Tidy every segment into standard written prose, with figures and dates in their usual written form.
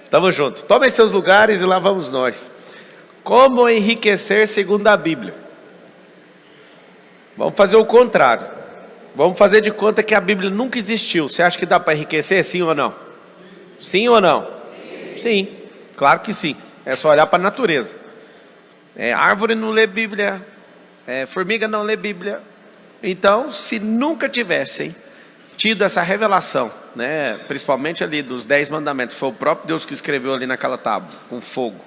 Tamo junto. Tomem seus lugares e lá vamos nós. Como enriquecer segundo a Bíblia? Vamos fazer o contrário. Vamos fazer de conta que a Bíblia nunca existiu. Você acha que dá para enriquecer, sim ou não? Sim ou não? Sim, claro que sim. É só olhar para a natureza. Árvore não lê Bíblia, formiga não lê Bíblia. Então, se nunca tivessem tido essa revelação, né, principalmente ali dos 10 mandamentos, foi o próprio Deus que escreveu ali naquela tábua, com fogo.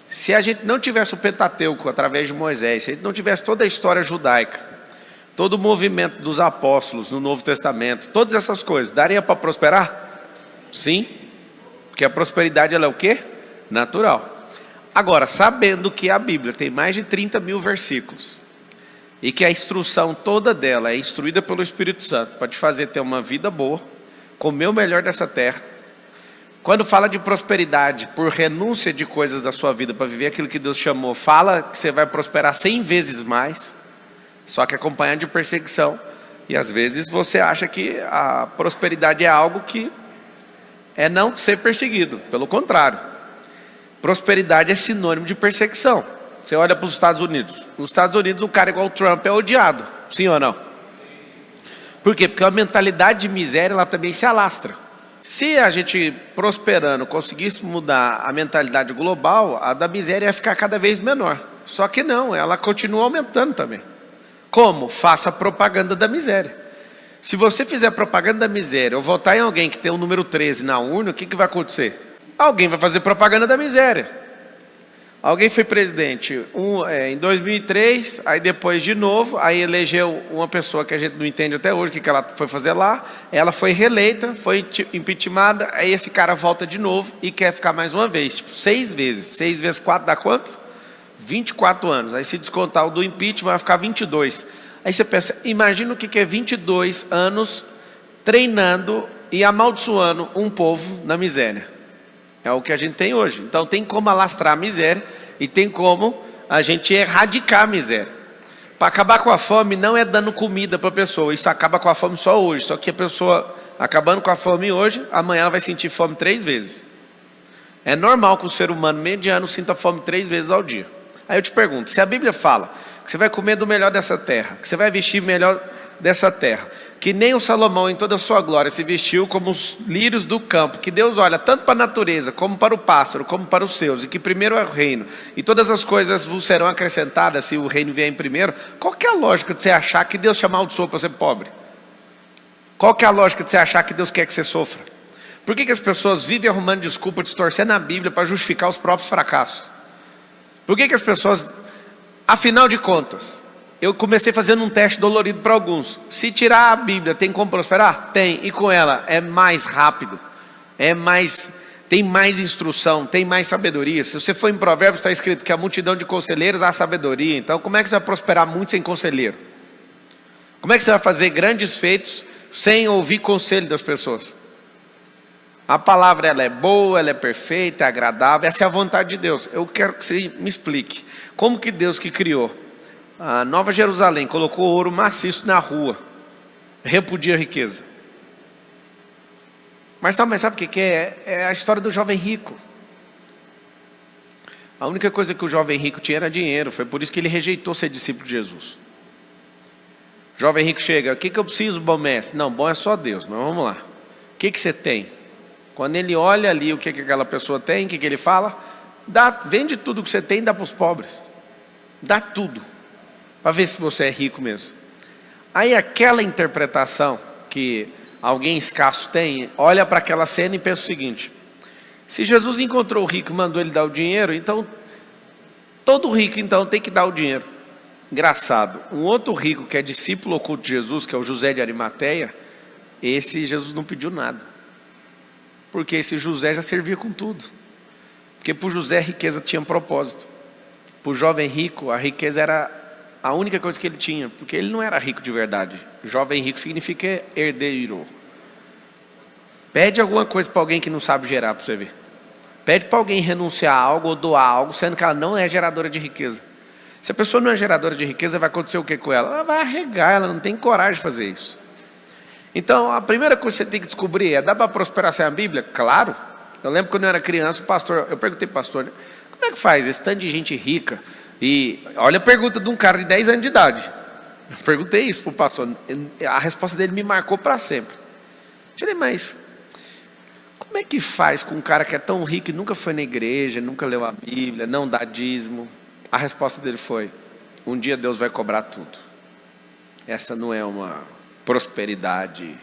Se a gente não tivesse o Pentateuco através de Moisés, se a gente não tivesse toda a história judaica, todo o movimento dos apóstolos no Novo Testamento, todas essas coisas, daria para prosperar? Sim, porque a prosperidade ela é o quê? Natural. Agora, sabendo que a Bíblia tem mais de 30 mil versículos, e que a instrução toda dela é instruída pelo Espírito Santo, para te fazer ter uma vida boa, comer o melhor dessa terra. Quando fala de prosperidade, por renúncia de coisas da sua vida, para viver aquilo que Deus chamou, fala que você vai prosperar 100 vezes mais, só que acompanhado de perseguição. E às vezes você acha que a prosperidade é algo que é não ser perseguido, pelo contrário. Prosperidade é sinônimo de perseguição. Você olha para os Estados Unidos. Nos Estados Unidos, um cara igual o Trump é odiado. Sim ou não? Por quê? Porque a mentalidade de miséria, ela também se alastra. Se a gente, prosperando, conseguisse mudar a mentalidade global, a da miséria ia ficar cada vez menor. Só que não, ela continua aumentando também. Como? Faça propaganda da miséria. Se você fizer propaganda da miséria, ou votar em alguém que tem o número 13 na urna, o que vai acontecer? Alguém vai fazer propaganda da miséria. Alguém foi presidente em 2003, aí depois de novo, aí elegeu uma pessoa que a gente não entende até hoje o que ela foi fazer lá. Ela foi reeleita, foi impeachmentada, aí esse cara volta de novo e quer ficar mais uma vez, tipo 6 vezes. 6 vezes 4 dá quanto? 24 anos. Aí se descontar o do impeachment vai ficar 22. Aí você pensa, imagina o que é 22 anos treinando e amaldiçoando um povo na miséria. É o que a gente tem hoje. Então tem como alastrar a miséria e tem como a gente erradicar a miséria. Para acabar com a fome não é dando comida para a pessoa. Isso acaba com a fome só hoje. Só que a pessoa acabando com a fome hoje, amanhã ela vai sentir fome 3 vezes. É normal que o ser humano mediano sinta fome 3 vezes ao dia. Aí eu te pergunto, se a Bíblia fala que você vai comer do melhor dessa terra, que você vai vestir melhor dessa terra, que nem o Salomão em toda a sua glória se vestiu como os lírios do campo, que Deus olha tanto para a natureza, como para o pássaro, como para os seus, e que primeiro é o reino, e todas as coisas vos serão acrescentadas se o reino vier em primeiro. Qual que é a lógica de você achar que Deus te amaldiçoou para ser pobre? Qual que é a lógica de você achar que Deus quer que você sofra? Por que as pessoas vivem arrumando desculpa, distorcendo a Bíblia para justificar os próprios fracassos? Por que as pessoas, afinal de contas, eu comecei fazendo um teste dolorido para alguns. Se tirar a Bíblia, tem como prosperar? Tem. E com ela é mais rápido. Tem mais instrução, tem mais sabedoria. Se você for em Provérbios, está escrito que a multidão de conselheiros há sabedoria. Então como é que você vai prosperar muito sem conselheiro? Como é que você vai fazer grandes feitos sem ouvir conselho das pessoas? A palavra ela é boa, ela é perfeita, é agradável. Essa é a vontade de Deus. Eu quero que você me explique. Como que Deus que criou a Nova Jerusalém colocou ouro maciço na rua, repudia a riqueza? Mas sabe o que é? É a história do jovem rico. A única coisa que o jovem rico tinha era dinheiro. Foi por isso que ele rejeitou ser discípulo de Jesus. O jovem rico chega, o que eu preciso, bom mestre? Não, bom é só Deus, mas vamos lá. O que você tem? Quando ele olha ali o que aquela pessoa tem, o que ele fala? Vende tudo que você tem e dá para os pobres. Dá tudo. Para ver se você é rico mesmo. Aí aquela interpretação que alguém escasso tem, olha para aquela cena e pensa o seguinte: se Jesus encontrou o rico e mandou ele dar o dinheiro, então todo rico então tem que dar o dinheiro. Engraçado, um outro rico que é discípulo oculto de Jesus, que é o José de Arimateia, esse Jesus não pediu nada. Porque esse José já servia com tudo. Porque para o José a riqueza tinha um propósito. Para o jovem rico a riqueza era a única coisa que ele tinha, porque ele não era rico de verdade. Jovem rico significa herdeiro. Pede alguma coisa para alguém que não sabe gerar, para você ver. Pede para alguém renunciar a algo ou doar algo, sendo que ela não é geradora de riqueza. Se a pessoa não é geradora de riqueza, vai acontecer o que com ela? Ela vai arregar, ela não tem coragem de fazer isso. Então, a primeira coisa que você tem que descobrir é: dá para prosperar sem a Bíblia? Claro. Eu lembro quando eu era criança, o pastor, eu perguntei pro pastor, né, como é que faz esse tanto de gente rica? E olha a pergunta de um cara de 10 anos de idade. Eu perguntei isso pro pastor, a resposta dele me marcou para sempre. Eu falei, mas como é que faz com um cara que é tão rico e nunca foi na igreja, nunca leu a Bíblia, não dá dízimo? A resposta dele foi, um dia Deus vai cobrar tudo. Essa não é uma prosperidade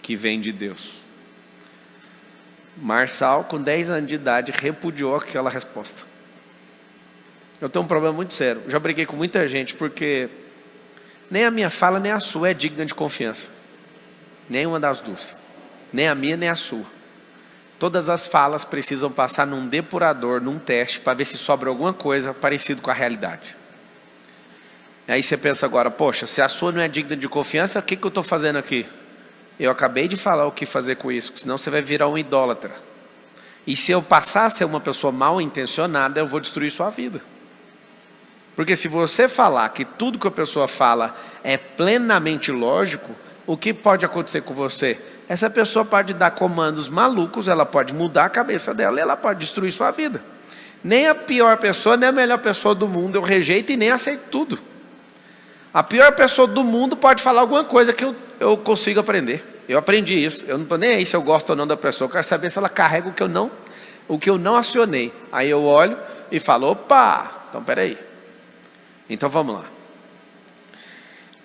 que vem de Deus. Marçal, com 10 anos de idade, repudiou aquela resposta. Eu tenho um problema muito sério. Já briguei com muita gente, porque nem a minha fala, nem a sua é digna de confiança. Nenhuma das duas. Nem a minha, nem a sua. Todas as falas precisam passar num depurador, num teste, para ver se sobra alguma coisa parecido com a realidade. Aí você pensa agora, poxa, se a sua não é digna de confiança, o que eu estou fazendo aqui? Eu acabei de falar o que fazer com isso, senão você vai virar um idólatra. E se eu passar a ser uma pessoa mal intencionada, eu vou destruir sua vida. Porque se você falar que tudo que a pessoa fala é plenamente lógico, o que pode acontecer com você? Essa pessoa pode dar comandos malucos, ela pode mudar a cabeça dela, ela pode destruir sua vida. Nem a pior pessoa, nem a melhor pessoa do mundo eu rejeito e nem aceito tudo. A pior pessoa do mundo pode falar alguma coisa que eu consigo aprender. Eu aprendi isso. Eu não estou nem aí se eu gosto ou não da pessoa. Eu quero saber se ela carrega o que eu não acionei. Aí eu olho e falo, opa, então peraí. Então vamos lá.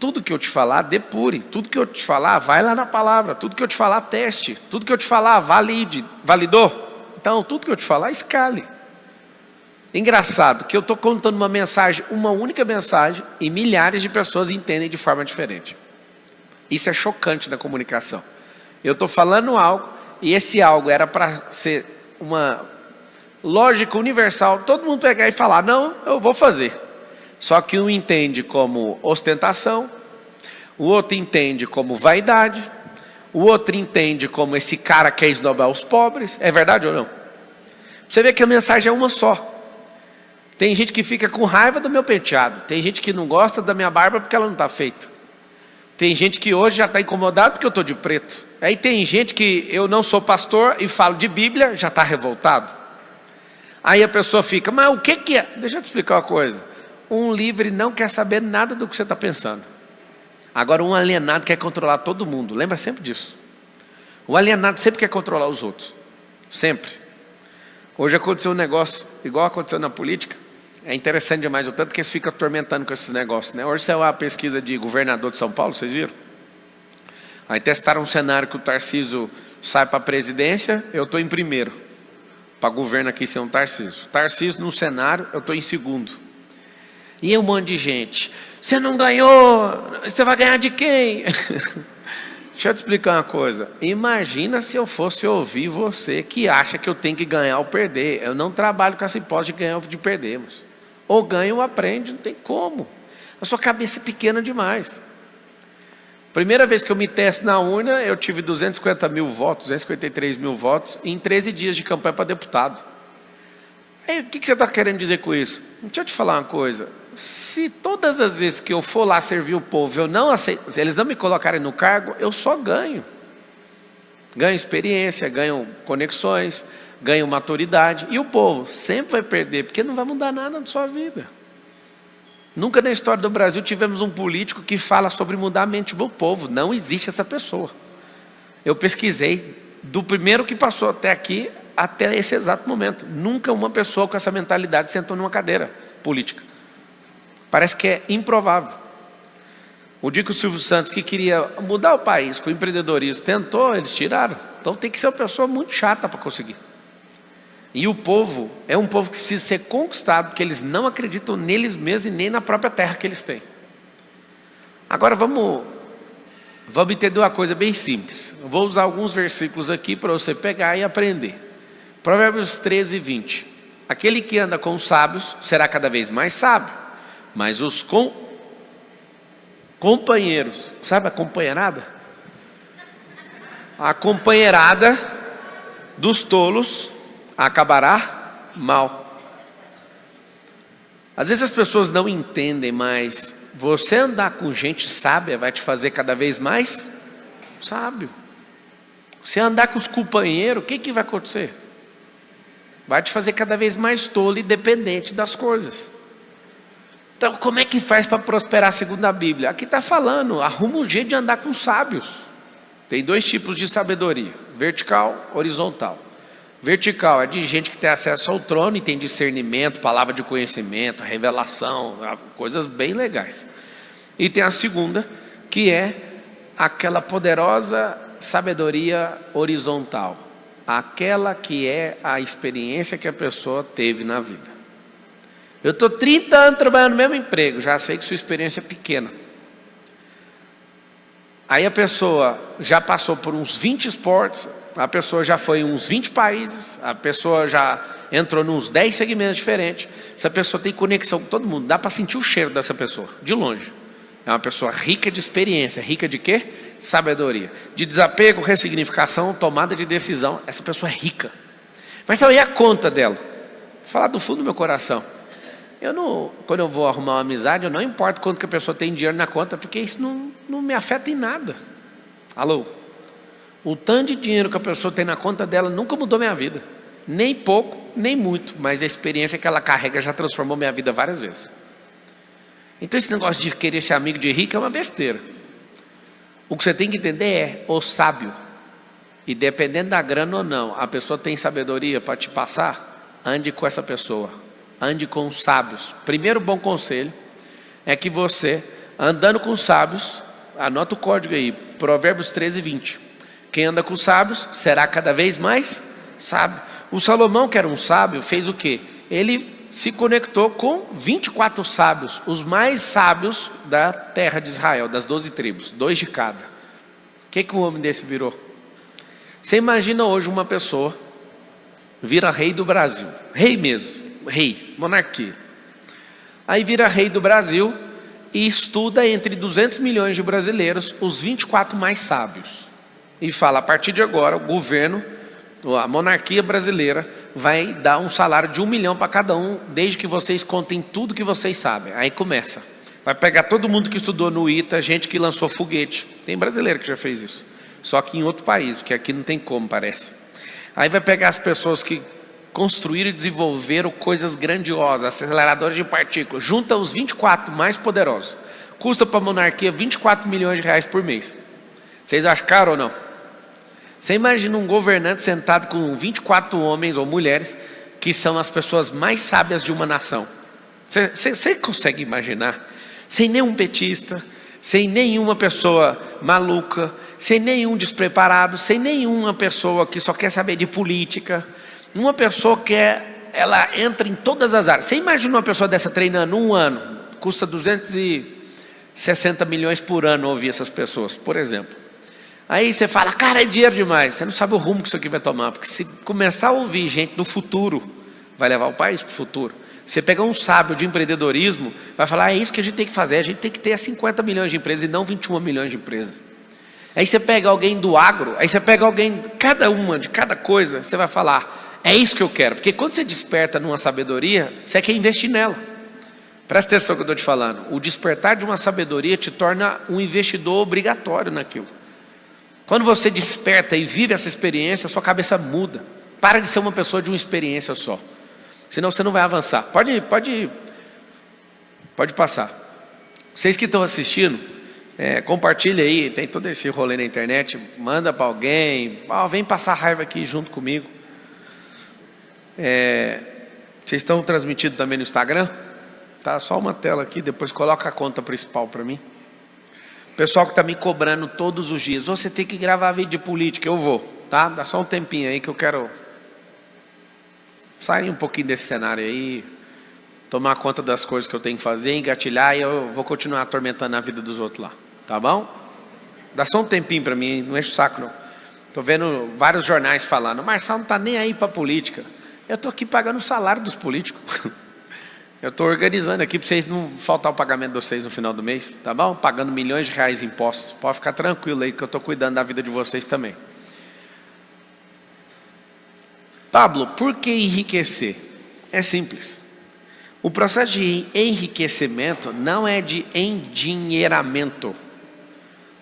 Tudo que eu te falar, depure. Tudo que eu te falar, vai lá na palavra. Tudo que eu te falar, teste. Tudo que eu te falar, valide. Validou? Então tudo que eu te falar, escale. Engraçado que eu estou contando uma mensagem, uma única mensagem, e milhares de pessoas entendem de forma diferente. Isso é chocante na comunicação. Eu estou falando algo, e esse algo era para ser uma lógica universal, todo mundo pegar e falar, não, eu vou fazer. Só que um entende como ostentação, o outro entende como vaidade, o outro entende como esse cara quer esnobar os pobres. É verdade ou não? Você vê que a mensagem é uma só. Tem gente que fica com raiva do meu penteado. Tem gente que não gosta da minha barba porque ela não está feita. Tem gente que hoje já está incomodado porque eu estou de preto. Aí tem gente que eu não sou pastor e falo de Bíblia, já está revoltado. Aí a pessoa fica, mas o que é? Deixa eu te explicar uma coisa. Um livre não quer saber nada do que você está pensando. Agora um alienado quer controlar todo mundo. Lembra sempre disso. O alienado sempre quer controlar os outros. Sempre. Hoje aconteceu um negócio, igual aconteceu na política. É interessante demais, o tanto que eles ficam atormentando com esses negócios, né? Hoje saiu a pesquisa de governador de São Paulo, vocês viram? Aí testaram um cenário que o Tarcísio sai para a presidência, eu estou em primeiro. Para governo aqui ser um Tarcísio. Tarcísio no cenário, eu estou em segundo. E um monte de gente, você não ganhou, você vai ganhar de quem? Deixa eu te explicar uma coisa. Imagina se eu fosse ouvir você que acha que eu tenho que ganhar ou perder. Eu não trabalho com essa hipótese de ganhar ou de perdermos. Ou ganha ou aprende, não tem como. A sua cabeça é pequena demais. Primeira vez que eu me testo na urna, eu tive 250 mil votos, 253 mil votos, em 13 dias de campanha para deputado. Aí, o que você está querendo dizer com isso? Deixa eu te falar uma coisa. Se todas as vezes que eu for lá servir o povo, eu não aceito, se eles não me colocarem no cargo, eu só ganho. Ganho experiência, ganho conexões, ganho maturidade. E o povo sempre vai perder, porque não vai mudar nada na sua vida. Nunca na história do Brasil tivemos um político que fala sobre mudar a mente do povo. Não existe essa pessoa. Eu pesquisei, do primeiro que passou até aqui, até esse exato momento. Nunca uma pessoa com essa mentalidade sentou numa cadeira política. Parece que é improvável. O dia que o Silvio Santos, que queria mudar o país com o empreendedorismo, tentou, eles tiraram. Então tem que ser uma pessoa muito chata para conseguir. E o povo é um povo que precisa ser conquistado, porque eles não acreditam neles mesmos e nem na própria terra que eles têm. Agora vamos entender uma coisa bem simples. Eu vou usar alguns versículos aqui para você pegar e aprender. Provérbios 13, 20. Aquele que anda com os sábios será cada vez mais sábio, mas os companheiros, sabe a companheirada? A companheirada dos tolos acabará mal. Às vezes as pessoas não entendem, mas você andar com gente sábia vai te fazer cada vez mais sábio. Você andar com os companheiros, o que vai acontecer? Vai te fazer cada vez mais tolo e dependente das coisas. Então, como é que faz para prosperar segundo a Bíblia? Aqui está falando, arruma um jeito de andar com sábios. Tem 2 tipos de sabedoria, vertical, horizontal. Vertical é de gente que tem acesso ao trono e tem discernimento, palavra de conhecimento, revelação, coisas bem legais. E tem a segunda, que é aquela poderosa sabedoria horizontal. Aquela que é a experiência que a pessoa teve na vida. Eu estou 30 anos trabalhando no mesmo emprego, já sei que sua experiência é pequena. Aí a pessoa já passou por uns 20 esportes, a pessoa já foi em uns 20 países, a pessoa já entrou nos 10 segmentos diferentes. Essa pessoa tem conexão com todo mundo, dá para sentir o cheiro dessa pessoa, de longe. É uma pessoa rica de experiência, rica de quê? Sabedoria. De desapego, ressignificação, tomada de decisão. Essa pessoa é rica. Mas aí a conta dela? Vou falar do fundo do meu coração. Quando eu vou arrumar uma amizade, eu não importo quanto que a pessoa tem dinheiro na conta, porque isso não me afeta em nada. Alô? O tanto de dinheiro que a pessoa tem na conta dela nunca mudou minha vida. Nem pouco, nem muito. Mas a experiência que ela carrega já transformou minha vida várias vezes. Então esse negócio de querer ser amigo de rico é uma besteira. O que você tem que entender é o sábio. E dependendo da grana ou não, a pessoa tem sabedoria para te passar, ande com essa pessoa. Ande com os sábios. Primeiro bom conselho é que você, andando com os sábios, anota o código aí, Provérbios 13:20. Quem anda com os sábios será cada vez mais sábio. O Salomão, que era um sábio, fez o quê? Ele se conectou com 24 sábios, os mais sábios da terra de Israel, das 12 tribos, 2 de cada. O que um homem desse virou? Você imagina hoje uma pessoa vira rei do Brasil, rei mesmo. Rei, monarquia. Aí vira rei do Brasil e estuda entre 200 milhões de brasileiros os 24 mais sábios. E fala, a partir de agora, o governo, a monarquia brasileira, vai dar um salário de 1 milhão para cada um, desde que vocês contem tudo que vocês sabem. Aí começa. Vai pegar todo mundo que estudou no ITA, gente que lançou foguete. Tem brasileiro que já fez isso. Só que em outro país, porque aqui não tem como, parece. Aí vai pegar as pessoas que construíram e desenvolveram coisas grandiosas, aceleradores de partículas, junta os 24 mais poderosos, custa para a monarquia 24 milhões de reais por mês. Vocês acham caro ou não? Você imagina um governante sentado com 24 homens ou mulheres que são as pessoas mais sábias de uma nação. Você consegue imaginar? Sem nenhum petista, sem nenhuma pessoa maluca, sem nenhum despreparado, sem nenhuma pessoa que só quer saber de política. Uma pessoa que ela entra em todas as áreas. Você imagina uma pessoa dessa treinando 1 ano, custa 260 milhões por ano ouvir essas pessoas, por exemplo. Aí você fala, cara, é dinheiro demais. Você não sabe o rumo que isso aqui vai tomar, porque se começar a ouvir gente do futuro, vai levar o país para o futuro. Você pega um sábio de empreendedorismo, vai falar, é isso que a gente tem que fazer, a gente tem que ter 50 milhões de empresas e não 21 milhões de empresas. Aí você pega alguém do agro, aí você pega alguém, cada uma, de cada coisa, você vai falar, é isso que eu quero, porque quando você desperta numa sabedoria, você quer investir nela. Presta atenção no que eu estou te falando. O despertar de uma sabedoria te torna um investidor obrigatório naquilo. Quando você desperta e vive essa experiência, sua cabeça muda. Para de ser uma pessoa de uma experiência só. Senão você não vai avançar. Pode passar. Vocês que estão assistindo, compartilha aí, tem todo esse rolê na internet, manda para alguém, vem passar raiva aqui junto comigo. Vocês estão transmitindo também no Instagram? Tá só uma tela aqui, depois coloca a conta principal para mim. O pessoal que está me cobrando todos os dias, você tem que gravar vídeo de política, eu vou, tá? Dá só um tempinho aí que eu quero sair um pouquinho desse cenário aí, tomar conta das coisas que eu tenho que fazer, engatilhar, e eu vou continuar atormentando a vida dos outros lá, tá bom? Dá só um tempinho para mim, não enche o saco não. Estou vendo vários jornais falando, o Marçal não está nem aí para política. Eu estou aqui pagando o salário dos políticos. Eu estou organizando aqui para vocês não faltar o pagamento de vocês no final do mês, tá bom? Pagando milhões de reais em impostos. Pode ficar tranquilo aí que eu estou cuidando da vida de vocês também. Pablo, por que enriquecer? É simples. O processo de enriquecimento não é de endinheiramento.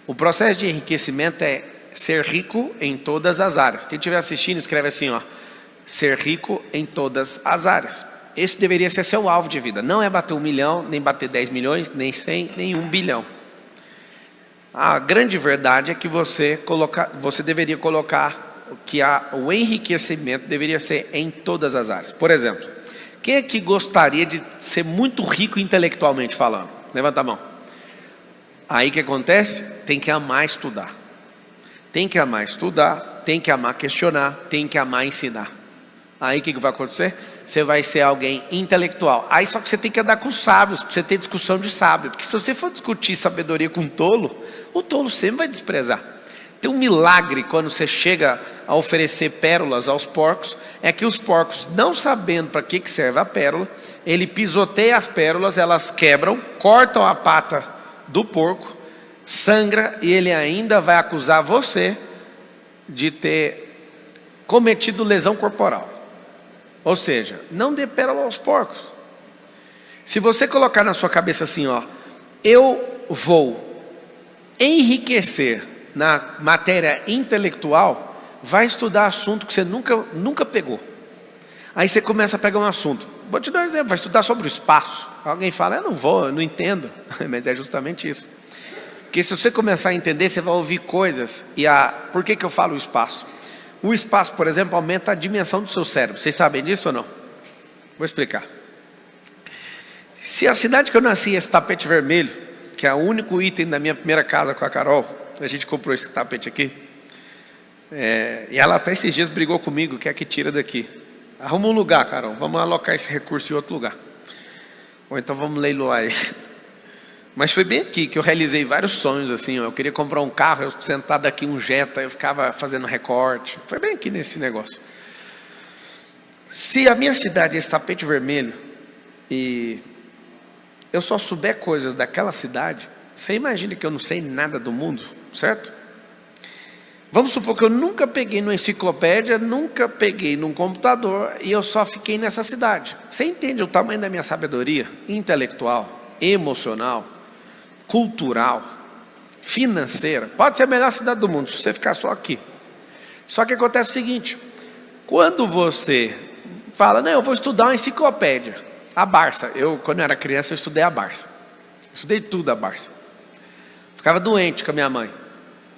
O processo de enriquecimento é ser rico em todas as áreas. Quem estiver assistindo, escreve assim, ser rico em todas as áreas. Esse deveria ser seu alvo de vida. Não é bater 1 milhão, nem bater 10 milhões, nem 100, nem 1 bilhão. A grande verdade é que você deveria colocar que o enriquecimento deveria ser em todas as áreas. Por exemplo, quem é que gostaria de ser muito rico intelectualmente falando? Levanta a mão. Aí o que acontece? Tem que amar estudar. Tem que amar estudar, tem que amar questionar, tem que amar ensinar. Aí o que vai acontecer? Você vai ser alguém intelectual. Aí só que você tem que andar com os sábios, para você ter discussão de sábio. Porque se você for discutir sabedoria com um tolo, o tolo sempre vai desprezar. Tem um milagre quando você chega a oferecer pérolas aos porcos, é que os porcos, não sabendo para que serve a pérola, ele pisoteia as pérolas, elas quebram, cortam a pata do porco, sangra, e ele ainda vai acusar você de ter cometido lesão corporal. Ou seja, não dê pérola aos porcos. Se você colocar na sua cabeça assim, ó, eu vou enriquecer na matéria intelectual, vai estudar assunto que você nunca pegou. Aí você começa a pegar um assunto. Vou te dar um exemplo, vai estudar sobre o espaço. Alguém fala, eu não vou, eu não entendo. Mas é justamente isso. Porque se você começar a entender, você vai ouvir coisas. Por que eu falo o espaço? O espaço, por exemplo, aumenta a dimensão do seu cérebro. Vocês sabem disso ou não? Vou explicar. Se a cidade que eu nasci é esse tapete vermelho, que é o único item da minha primeira casa com a Carol, a gente comprou esse tapete aqui, e ela até esses dias brigou comigo, quer que tira daqui. Arruma um lugar, Carol, vamos alocar esse recurso em outro lugar. Ou então vamos leiloar ele. Mas foi bem aqui que eu realizei vários sonhos assim, ó. Eu queria comprar um carro, eu sentado aqui um Jetta, eu ficava fazendo recorte. Foi bem aqui nesse negócio. Se a minha cidade é esse tapete vermelho e eu só souber coisas daquela cidade, você imagina que eu não sei nada do mundo, certo? Vamos supor que eu nunca peguei numa enciclopédia, nunca peguei num computador e eu só fiquei nessa cidade. Você entende o tamanho da minha sabedoria intelectual, emocional, cultural, financeira? Pode ser a melhor cidade do mundo se você ficar só aqui. Só que acontece o seguinte: quando você fala, não, eu vou estudar uma enciclopédia, a Barça. Quando eu era criança, eu estudei a Barça. Estudei tudo a Barça. Ficava doente com a minha mãe.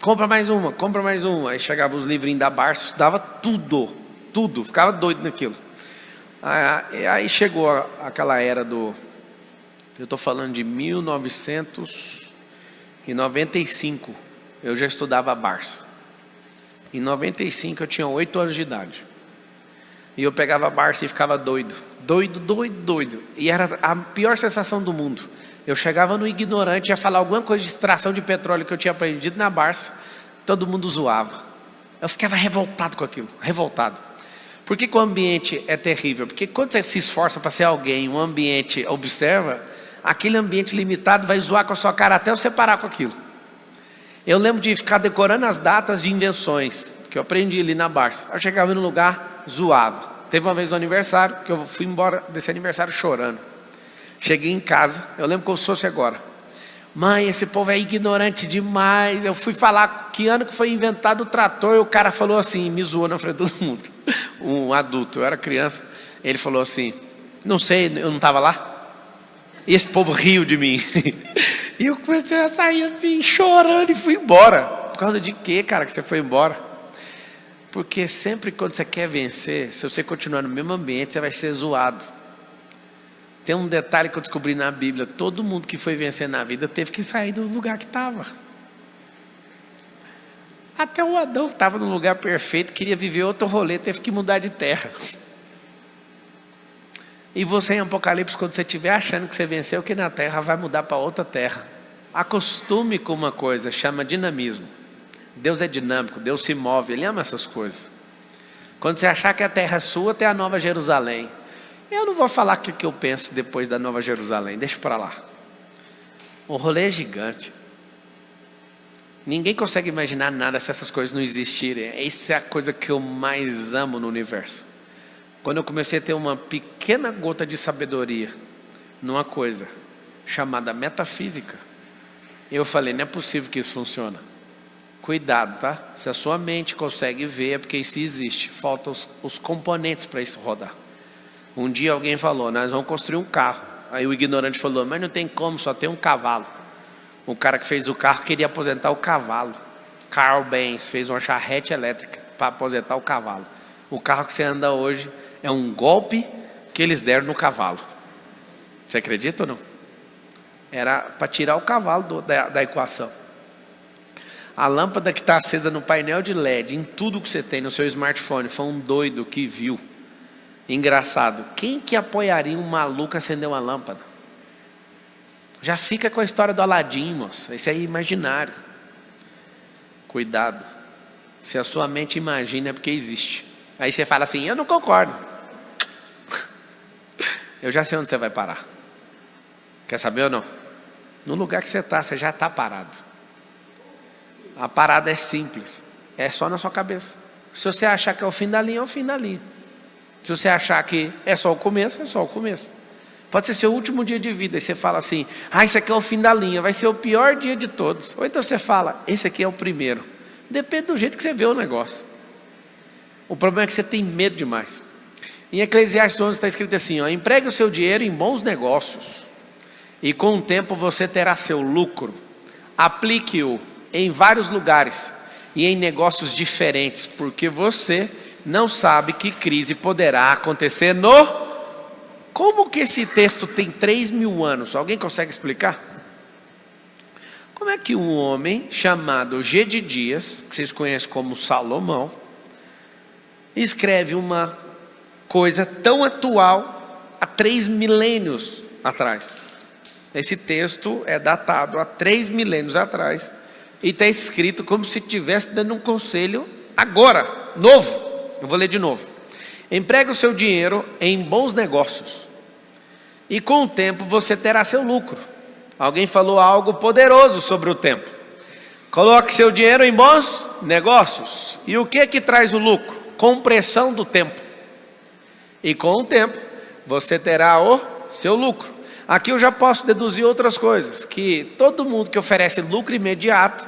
Compra mais uma, compra mais uma. Aí chegava os livrinhos da Barça, estudava tudo, ficava doido naquilo. Aí chegou aquela era eu estou falando de 1995, eu já estudava a Barça. Em 95 eu tinha 8 anos de idade. E eu pegava a Barça e ficava doido. E era a pior sensação do mundo. Eu chegava no ignorante, ia falar alguma coisa de extração de petróleo que eu tinha aprendido na Barça, todo mundo zoava. Eu ficava revoltado com aquilo, revoltado. Por que o ambiente é terrível? Porque quando você se esforça para ser alguém, um ambiente observa, aquele ambiente limitado vai zoar com a sua cara até você parar com aquilo. Eu lembro de ficar decorando as datas de invenções, que eu aprendi ali na Barça. Eu chegava no lugar, zoava. Teve uma vez no aniversário, que eu fui embora desse aniversário chorando. Cheguei em casa, eu lembro como se fosse agora. Mãe, esse povo é ignorante demais. Eu fui falar que ano que foi inventado o trator, e o cara falou assim, me zoou na frente de todo mundo. Um adulto, eu era criança. Ele falou assim, não sei, eu não estava lá. E esse povo riu de mim. E eu comecei a sair assim, chorando, e fui embora. Por causa de quê, cara, que você foi embora? Porque sempre quando você quer vencer, se você continuar no mesmo ambiente, você vai ser zoado. Tem um detalhe que eu descobri na Bíblia: todo mundo que foi vencer na vida teve que sair do lugar que estava. Até o Adão estava no lugar perfeito, queria viver outro rolê, teve que mudar de terra. E você em Apocalipse, quando você estiver achando que você venceu aqui na terra, vai mudar para outra terra. Acostume com uma coisa, chama dinamismo. Deus é dinâmico, Deus se move, Ele ama essas coisas. Quando você achar que a terra é sua, tem a Nova Jerusalém. Eu não vou falar o que eu penso depois da Nova Jerusalém, deixa para lá. O rolê é gigante. Ninguém consegue imaginar nada se essas coisas não existirem. Essa é a coisa que eu mais amo no universo. Quando eu comecei a ter uma pequena gota de sabedoria numa coisa chamada metafísica, eu falei, não é possível que isso funcione. Cuidado, tá? Se a sua mente consegue ver, é porque isso existe. Faltam os componentes para isso rodar. Um dia alguém falou, nós vamos construir um carro. Aí o ignorante falou, mas não tem como, só tem um cavalo. O cara que fez o carro queria aposentar o cavalo. Carl Benz fez uma charrete elétrica para aposentar o cavalo. O carro que você anda hoje é um golpe que eles deram no cavalo. Você acredita ou não? Era para tirar o cavalo da equação. A lâmpada que está acesa no painel de LED, em tudo que você tem no seu smartphone, foi um doido que viu. Engraçado, quem que apoiaria um maluco acender uma lâmpada? Já fica com a história do Aladim, moço. Isso aí é imaginário. Cuidado. Se a sua mente imagina é porque existe. Aí você fala assim, eu não concordo. Eu já sei onde você vai parar. Quer saber ou não? No lugar que você está, você já está parado. A parada é simples. É só na sua cabeça. Se você achar que é o fim da linha, é o fim da linha. Se você achar que é só o começo, é só o começo. Pode ser seu último dia de vida. E você fala assim, isso aqui é o fim da linha. Vai ser o pior dia de todos. Ou então você fala, esse aqui é o primeiro. Depende do jeito que você vê o negócio. O problema é que você tem medo demais. Em Eclesiastes 11 está escrito assim, empregue o seu dinheiro em bons negócios. E com o tempo você terá seu lucro. Aplique-o em vários lugares e em negócios diferentes, porque você não sabe que crise poderá acontecer no... Como que esse texto tem 3.000 anos? Alguém consegue explicar? Como é que um homem chamado Gedidias, que vocês conhecem como Salomão, escreve uma coisa tão atual há 3 milênios atrás? Esse texto é datado há 3 milênios atrás e está escrito como se estivesse dando um conselho agora, novo. Eu vou ler de novo. Empregue o seu dinheiro em bons negócios e com o tempo você terá seu lucro. Alguém falou algo poderoso sobre o tempo. Coloque seu dinheiro em bons negócios. E o que traz o lucro? Compressão do tempo. E com o tempo você terá o seu lucro. Aqui eu já posso deduzir outras coisas, que todo mundo que oferece lucro imediato,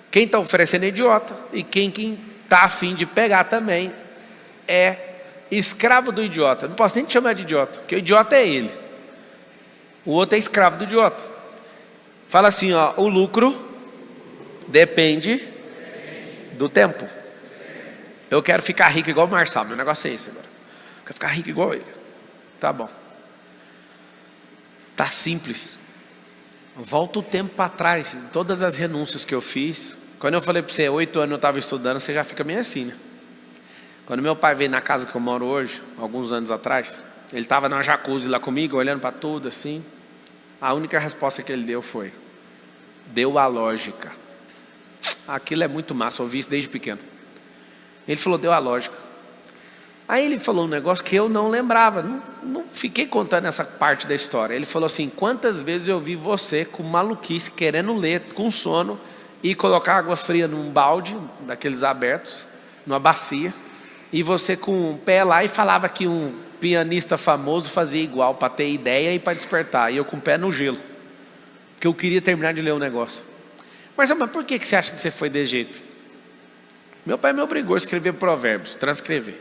quem está oferecendo é idiota, e quem está a fim de pegar também é escravo do idiota. Não posso nem te chamar de idiota, porque o idiota é ele. O outro é escravo do idiota. Fala assim, o lucro depende do tempo. Eu quero ficar rico igual o Marçal, meu negócio é esse agora. Eu quero ficar rico igual ele. Tá bom. Tá simples. Volta o tempo para trás. Todas as renúncias que eu fiz. Quando eu falei para você, 8 anos eu estava estudando, você já fica meio assim, né? Quando meu pai veio na casa que eu moro hoje, alguns anos atrás, ele estava na jacuzzi lá comigo, olhando para tudo assim. A única resposta que ele deu foi, deu a lógica. Aquilo é muito massa, eu ouvi isso desde pequeno. Ele falou, deu a lógica. Aí ele falou um negócio que eu não lembrava, não fiquei contando essa parte da história. Ele falou assim, quantas vezes eu vi você com maluquice, querendo ler, com sono, e colocar água fria num balde, daqueles abertos, numa bacia, e você com o pé lá e falava que um pianista famoso fazia igual, para ter ideia e para despertar, e eu com o pé no gelo, porque eu queria terminar de ler o negócio. Mas por que você acha que você foi desse jeito? Meu pai me obrigou a escrever provérbios, transcrever.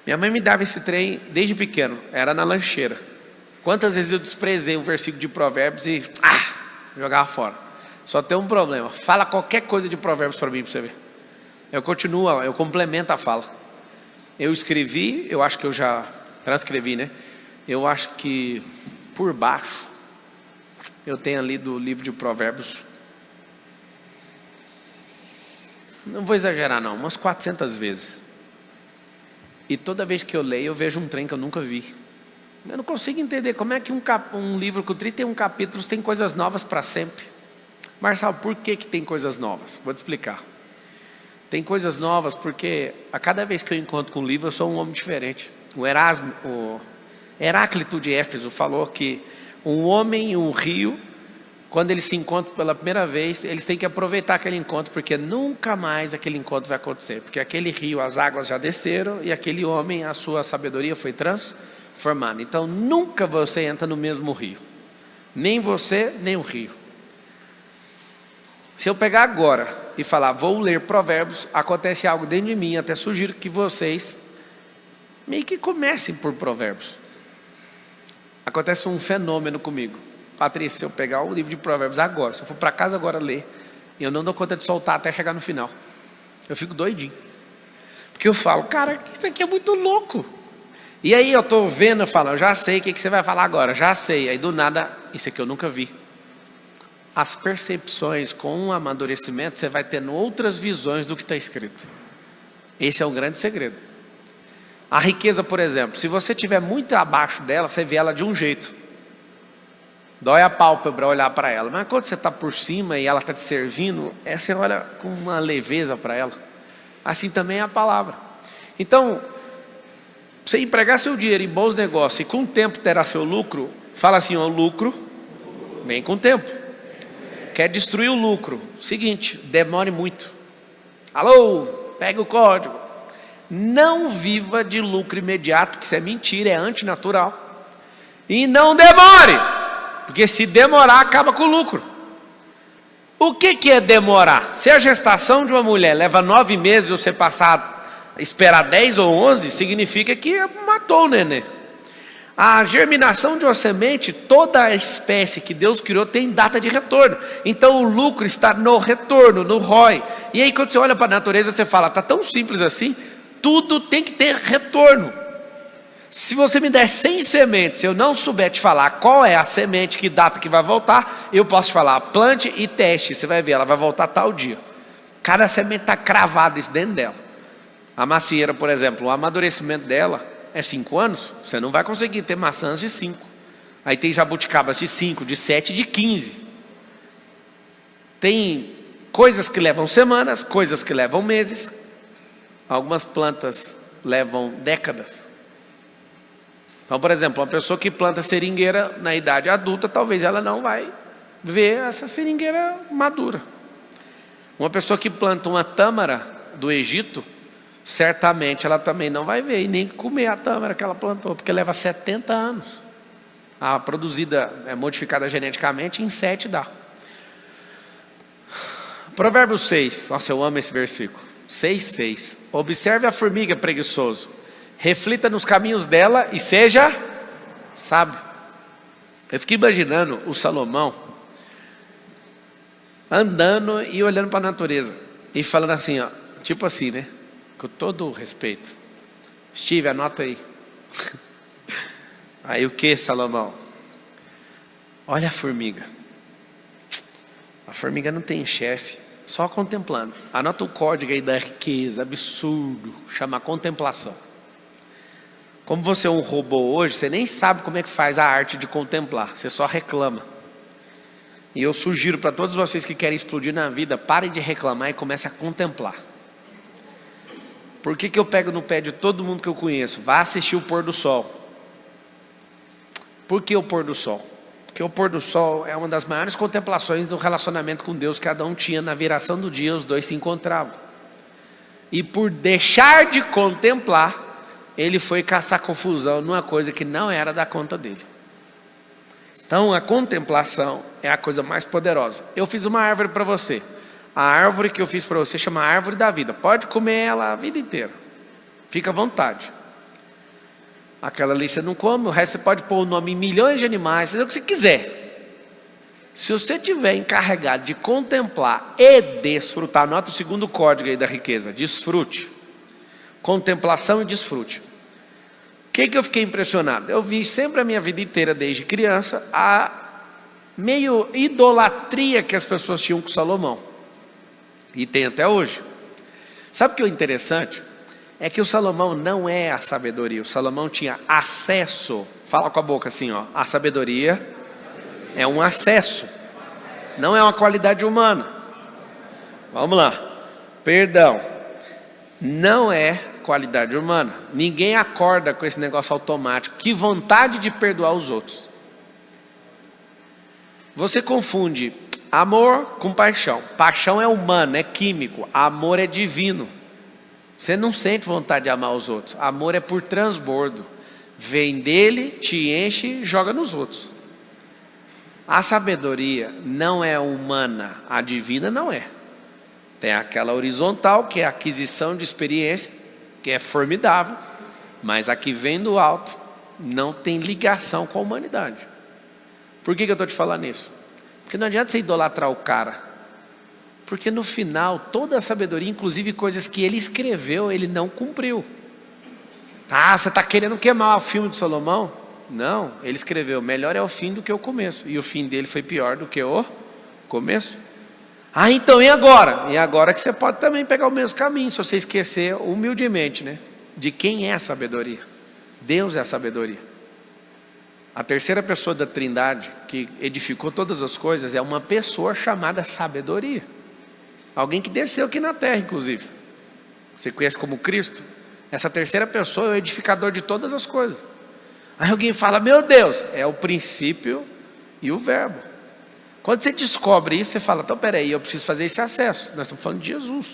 Minha mãe me dava esse trem desde pequeno, era na lancheira. Quantas vezes eu desprezei um versículo de provérbios e jogava fora. Só tem um problema, fala qualquer coisa de provérbios para mim, para você ver. Eu continuo, eu complemento a fala. Eu escrevi, eu acho que eu já transcrevi, né? Eu acho que por baixo, eu tenho lido o livro de provérbios. Não vou exagerar não, umas 400 vezes. E toda vez que eu leio, eu vejo um trem que eu nunca vi. Eu não consigo entender como é que um livro com 31 capítulos tem coisas novas para sempre. Marçal, por que tem coisas novas? Vou te explicar. Tem coisas novas porque a cada vez que eu encontro com um livro, eu sou um homem diferente. O Heráclito de Éfeso falou que um homem e um rio, quando eles se encontram pela primeira vez, eles têm que aproveitar aquele encontro, porque nunca mais aquele encontro vai acontecer. Porque aquele rio, as águas já desceram, e aquele homem, a sua sabedoria foi transformada. Então nunca você entra no mesmo rio. Nem você, nem o rio. Se eu pegar agora e falar, vou ler Provérbios, acontece algo dentro de mim, até sugiro que vocês meio que comecem por Provérbios. Acontece um fenômeno comigo. Patrícia, se eu pegar o livro de Provérbios agora, se eu for para casa agora ler, eu não dou conta de soltar até chegar no final. Eu fico doidinho. Porque eu falo, cara, isso aqui é muito louco. E aí eu estou vendo, eu falo, eu já sei o que você vai falar agora, já sei. Aí do nada, isso aqui eu nunca vi. As percepções com o amadurecimento, você vai tendo outras visões do que está escrito. Esse é um grande segredo. A riqueza, por exemplo, se você estiver muito abaixo dela, você vê ela de um jeito. Dói a pálpebra olhar para ela. Mas quando você está por cima e ela está te servindo, você olha com uma leveza para ela. Assim também é a palavra. Então, você empregar seu dinheiro em bons negócios e com o tempo terá seu lucro, fala assim, o lucro vem com o tempo. Quer destruir o lucro? Seguinte, demore muito. Alô, pega o código. Não viva de lucro imediato, que isso é mentira, é antinatural. E não demore, porque se demorar, acaba com o lucro. O que é demorar? Se a gestação de uma mulher leva 9 meses, você esperar 10 ou 11, significa que matou o nenê. A germinação de uma semente, toda a espécie que Deus criou tem data de retorno. Então o lucro está no retorno, no ROI. E aí quando você olha para a natureza, você fala, está tão simples assim, tudo tem que ter retorno. Se você me der 100 sementes, se eu não souber te falar qual é a semente, que data que vai voltar, eu posso te falar, plante e teste, você vai ver, ela vai voltar tal dia. Cada semente está cravado isso dentro dela. A macieira, por exemplo, o amadurecimento dela é 5 anos, você não vai conseguir ter maçãs de 5. Aí tem jabuticabas de 5, de 7, de 15. Tem coisas que levam semanas, coisas que levam meses. Algumas plantas levam décadas. Então, por exemplo, uma pessoa que planta seringueira na idade adulta, talvez ela não vai ver essa seringueira madura. Uma pessoa que planta uma tâmara do Egito, certamente ela também não vai ver e nem comer a tâmara que ela plantou, porque leva 70 anos. A produzida, modificada geneticamente, em 7 dá. Provérbios 6, nossa, eu amo esse versículo. 6:6. Observe a formiga, preguiçoso. Reflita nos caminhos dela e seja sábio. Eu fiquei imaginando o Salomão andando e olhando para a natureza e falando assim, ó, tipo assim, né? Com todo o respeito. Steve, anota aí. Aí o que, Salomão? Olha a formiga. A formiga não tem chefe, só contemplando. Anota o código aí da riqueza, absurdo, chama contemplação. Como você é um robô hoje, você nem sabe como é que faz a arte de contemplar, você só reclama. E eu sugiro para todos vocês que querem explodir na vida, parem de reclamar e comecem a contemplar. Por que eu pego no pé de todo mundo que eu conheço? Vá assistir o pôr do sol. Por que o pôr do sol? Porque o pôr do sol é uma das maiores contemplações do relacionamento com Deus que cada um tinha. Na viração do dia, os dois se encontravam. E por deixar de contemplar, ele foi caçar confusão numa coisa que não era da conta dele. Então a contemplação é a coisa mais poderosa. Eu fiz uma árvore para você. A árvore que eu fiz para você chama árvore da vida. Pode comer ela a vida inteira. Fica à vontade. Aquela ali você não come, o resto você pode pôr o nome em milhões de animais, fazer o que você quiser. Se você estiver encarregado de contemplar e desfrutar, anota o segundo código aí da riqueza, desfrute. Contemplação e desfrute. O que eu fiquei impressionado? Eu vi sempre a minha vida inteira, desde criança, a meio idolatria que as pessoas tinham com Salomão. E tem até hoje. Sabe o que é interessante? É que o Salomão não é a sabedoria. O Salomão tinha acesso. Fala com a boca assim, ó. A sabedoria é um acesso. Não é uma qualidade humana. Vamos lá. Perdão. Não é qualidade humana. Ninguém acorda com esse negócio automático. Que vontade de perdoar os outros. Você confunde amor com paixão. Paixão é humano, é químico. Amor é divino. Você não sente vontade de amar os outros. Amor é por transbordo. Vem dele, te enche e joga nos outros. A sabedoria não é humana. A divina não é. Tem aquela horizontal, que é a aquisição de experiência, que é formidável, mas a que vem do alto não tem ligação com a humanidade. Por que eu estou te falando isso? Porque não adianta você idolatrar o cara, porque no final toda a sabedoria, inclusive coisas que ele escreveu, ele não cumpriu. Ah, você está querendo queimar o filme de Salomão? Não, ele escreveu: melhor é o fim do que o começo, e o fim dele foi pior do que o começo. Ah, então e agora? E agora que você pode também pegar o mesmo caminho, se você esquecer humildemente, né, de quem é a sabedoria. Deus é a sabedoria. A terceira pessoa da Trindade, que edificou todas as coisas, é uma pessoa chamada sabedoria. Alguém que desceu aqui na terra, inclusive. Você conhece como Cristo? Essa terceira pessoa é o edificador de todas as coisas. Aí alguém fala: meu Deus, é o princípio e o verbo. Quando você descobre isso, você fala: então peraí, eu preciso fazer esse acesso. Nós estamos falando de Jesus.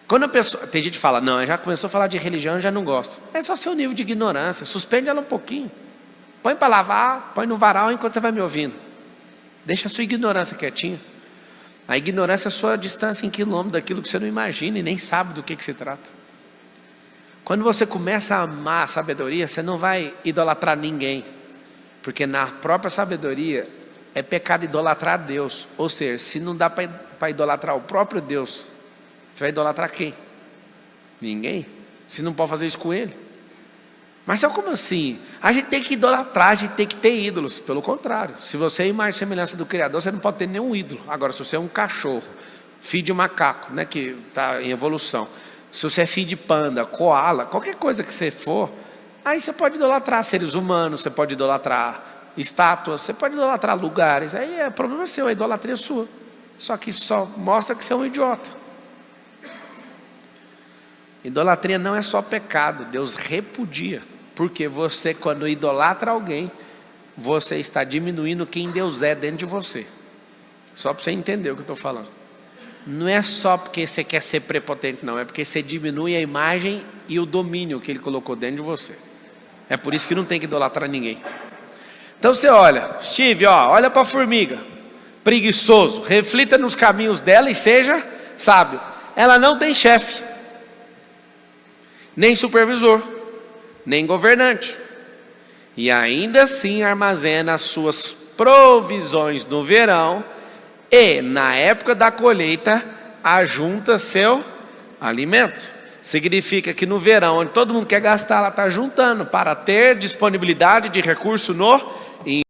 Quando a pessoa, tem gente que fala: não, já começou a falar de religião, eu já não gosto. É só seu nível de ignorância, suspende ela um pouquinho. Põe para lavar, põe no varal enquanto você vai me ouvindo. Deixa a sua ignorância quietinha. A ignorância é a sua distância em quilômetros daquilo que você não imagina e nem sabe do que se trata. Quando você começa a amar a sabedoria, você não vai idolatrar ninguém, porque na própria sabedoria é pecado idolatrar a Deus. Ou seja, se não dá para idolatrar o próprio Deus, você vai idolatrar quem? Ninguém. Se não pode fazer isso com ele. Mas sabe como assim? A gente tem que idolatrar, a gente tem que ter ídolos. Pelo contrário, se você é imagem e semelhança do Criador, você não pode ter nenhum ídolo. Agora, se você é um cachorro, filho de macaco, né, que está em evolução, se você é filho de panda, koala, qualquer coisa que você for, aí você pode idolatrar seres humanos, você pode idolatrar estátuas, você pode idolatrar lugares. Aí é problema seu, a idolatria é sua. Só que isso só mostra que você é um idiota. Idolatria não é só pecado, Deus repudia. Porque você, quando idolatra alguém, você está diminuindo quem Deus é dentro de você. Só para você entender o que eu estou falando. Não é só porque você quer ser prepotente, não. É porque você diminui a imagem e o domínio que Ele colocou dentro de você. É por isso que não tem que idolatrar ninguém. Então você olha, Steve, olha para a formiga, preguiçoso, reflita nos caminhos dela e seja sábio. Ela não tem chefe, nem supervisor, nem governante, e ainda assim armazena as suas provisões no verão, e na época da colheita ajunta seu alimento. Significa que no verão, onde todo mundo quer gastar, ela está juntando para ter disponibilidade de recurso no